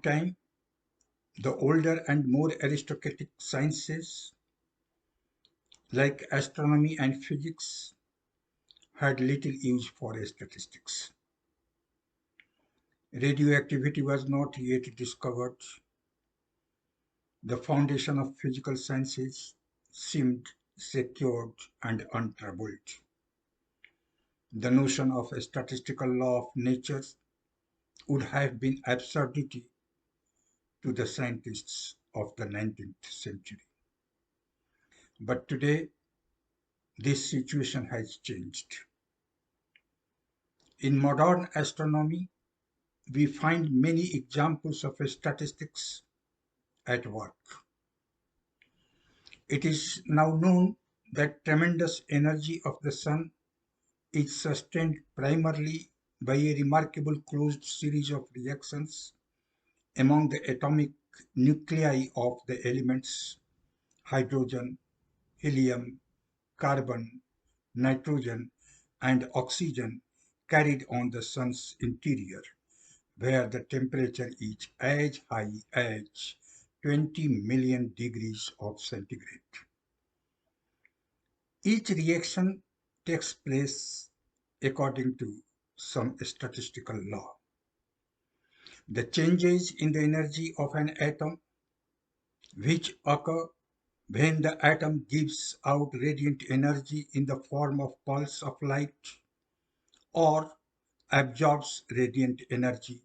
time, the older and more aristocratic sciences like astronomy and physics had little use for statistics. Radioactivity was not yet discovered. The foundation of physical sciences seemed secured and untroubled. The notion of a statistical law of nature would have been absurdity to the scientists of the 19th century. But today, this situation has changed. In modern astronomy, we find many examples of statistics at work. It is now known that tremendous energy of the sun is sustained primarily by a remarkable closed series of reactions among the atomic nuclei of the elements hydrogen, helium, carbon, nitrogen, and oxygen carried on the sun's interior, where the temperature is as high as 20 million degrees of centigrade. Each reaction takes place according to some statistical law. The changes in the energy of an atom, which occur when the atom gives out radiant energy in the form of pulse of light or absorbs radiant energy,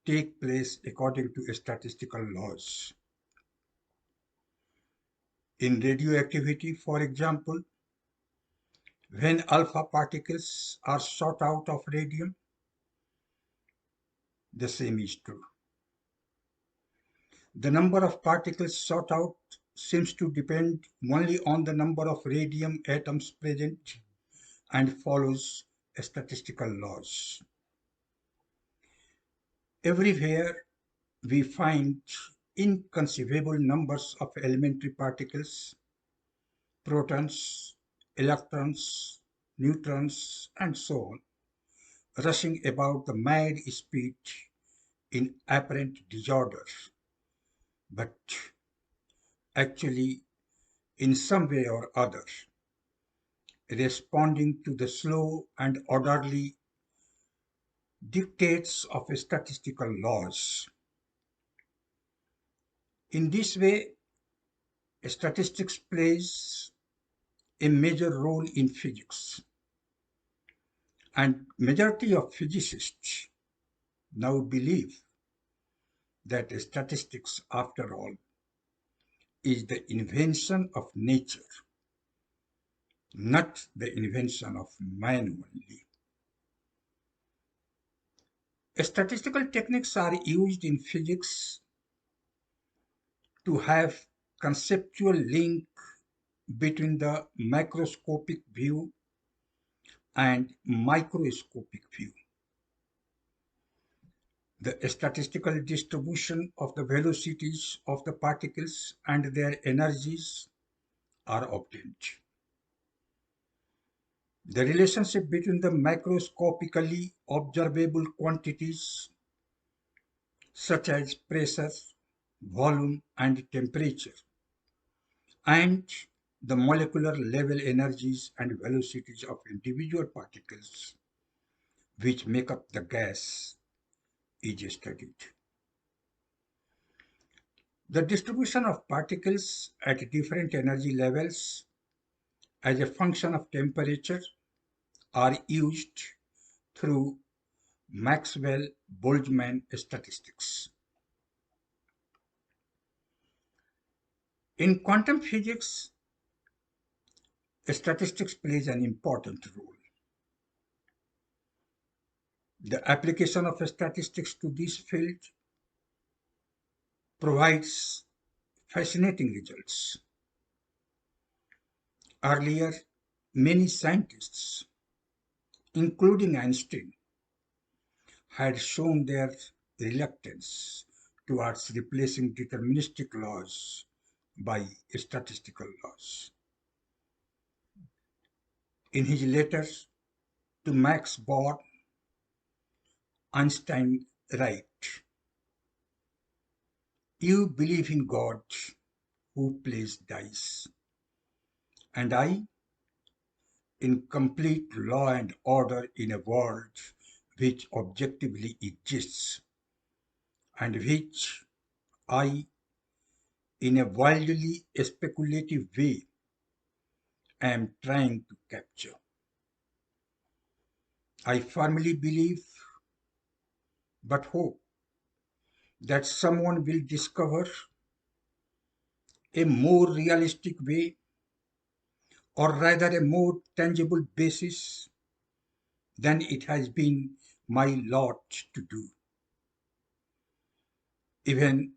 take place according to statistical laws. In radioactivity, for example, when alpha particles are shot out of radium, the same is true. The number of particles shot out seems to depend only on the number of radium atoms present and follows statistical laws. Everywhere we find inconceivable numbers of elementary particles, protons, electrons, neutrons, and so on, rushing about the mad speed in apparent disorder, but actually, in some way or other, responding to the slow and orderly dictates of statistical laws. In this way, statistics plays a major role in physics, and majority of physicists now believe that statistics, after all, is the invention of nature, not the invention of man only. Statistical techniques are used in physics to have conceptual link between the macroscopic view and microscopic view. The statistical distribution of the velocities of the particles and their energies are obtained. The relationship between the macroscopically observable quantities such as pressure, volume, and temperature, and the molecular level energies and velocities of individual particles which make up the gas is studied. The distribution of particles at different energy levels as a function of temperature are used through Maxwell-Boltzmann statistics. In quantum physics, statistics plays an important role. The application of statistics to this field provides fascinating results. Earlier, many scientists, including Einstein, had shown their reluctance towards replacing deterministic laws by statistical laws. In his letter to Max Born, Einstein writes, You believe in God who plays dice, and I in complete law and order in a world which objectively exists and which I, in a wildly speculative way, am trying to capture. I firmly believe, but hope, that someone will discover a more realistic way, or rather a more tangible basis than it has been my lot to do. Even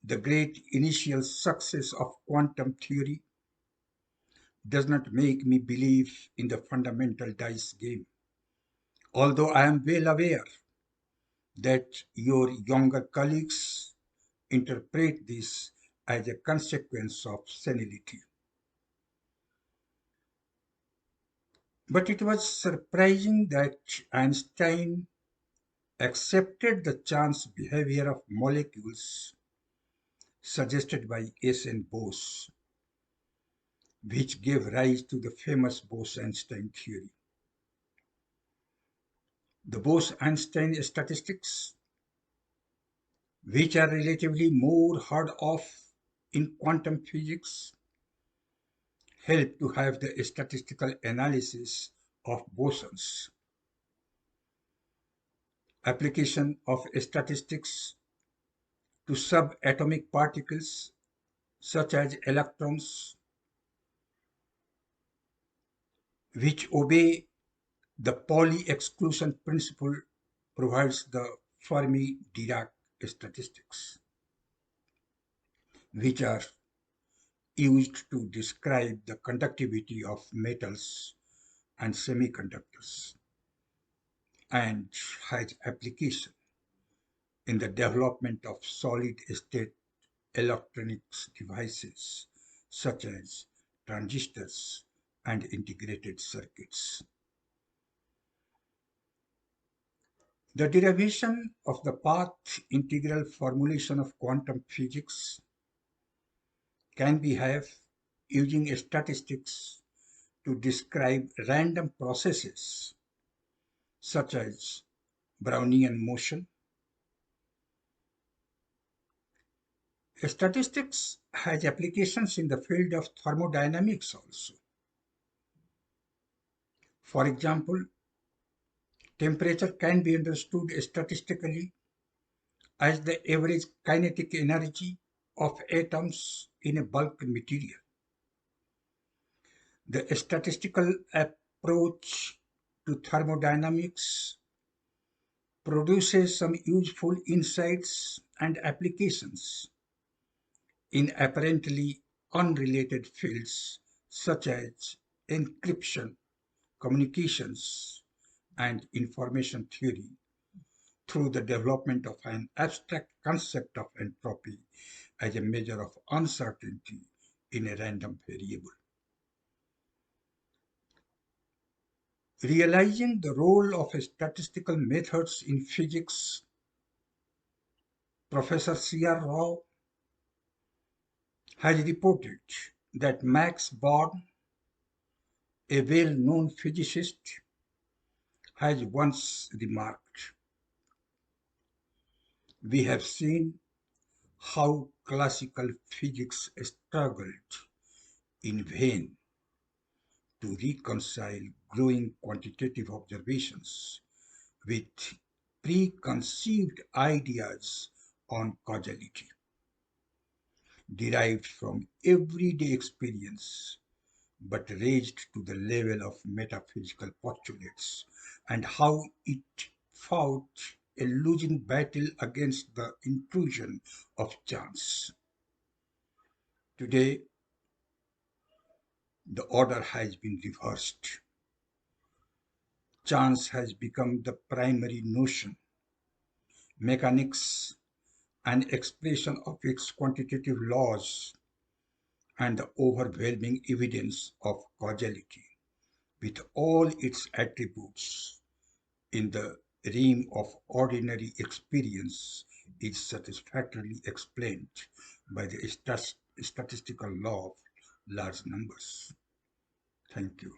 the great initial success of quantum theory does not make me believe in the fundamental dice game, although I am well aware that your younger colleagues interpret this as a consequence of senility. But it was surprising that Einstein accepted the chance behavior of molecules suggested by S.N. Bose, which gave rise to the famous Bose-Einstein theory. The Bose-Einstein statistics, which are relatively more heard of in quantum physics, help to have the statistical analysis of bosons. Application of statistics to subatomic particles such as electrons, which obey the Pauli exclusion principle, provides the Fermi-Dirac statistics, which are used to describe the conductivity of metals and semiconductors, and has application in the development of solid-state electronics devices such as transistors and integrated circuits. The derivation of the path integral formulation of quantum physics can be have using statistics to describe random processes such as Brownian motion. Statistics has applications in the field of thermodynamics also. For example, temperature can be understood statistically as the average kinetic energy of atoms in a bulk material. The statistical approach to thermodynamics produces some useful insights and applications in apparently unrelated fields such as encryption, communications, and information theory through the development of an abstract concept of entropy as a measure of uncertainty in a random variable. Realizing the role of statistical methods in physics, Professor C.R. Rao has reported that Max Born, a well-known physicist, has once remarked, "We have seen how classical physics struggled in vain to reconcile growing quantitative observations with preconceived ideas on causality derived from everyday experience but raised to the level of metaphysical postulates, and how it fought a losing battle against the intrusion of chance. Today, the order has been reversed. Chance has become the primary notion. Mechanics, an expression of its quantitative laws, and the overwhelming evidence of causality, with all its attributes in the realm of ordinary experience, is satisfactorily explained by the statistical law of large numbers. Thank you.